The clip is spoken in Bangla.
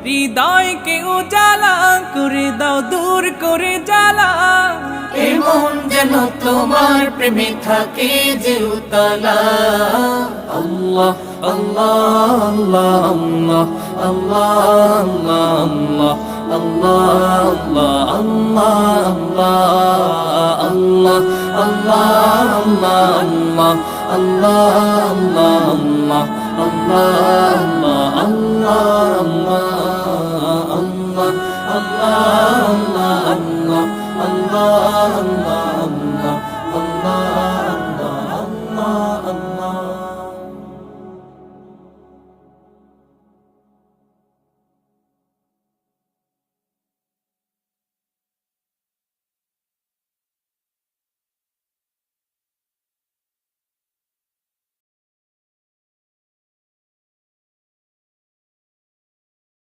হৃদয়কে উজালা করে দাও, দূর করে জ্বালা। এমন যেন তোমার প্রেমে থাকে যে উতলা। আল্লাহ আল্লাহ আল্লাহ আল্লাহ আল্লাহ আল্লাহ আল্লাহ আল্লাহ আল্লাহ আল্লাহ আল্লাহ আল্লাহ আল্লাহ আল্লাহ আল্লাহ আল্লাহ আল্লাহ